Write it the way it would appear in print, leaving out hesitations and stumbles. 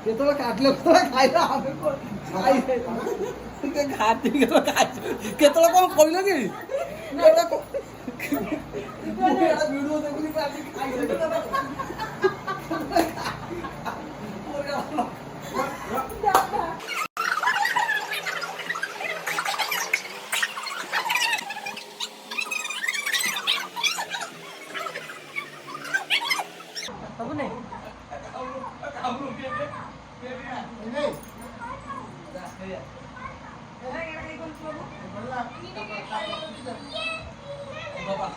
केतला काटलं खायला आम्ही खाते केतला कोण खोललं की व्हिडिओ बाबा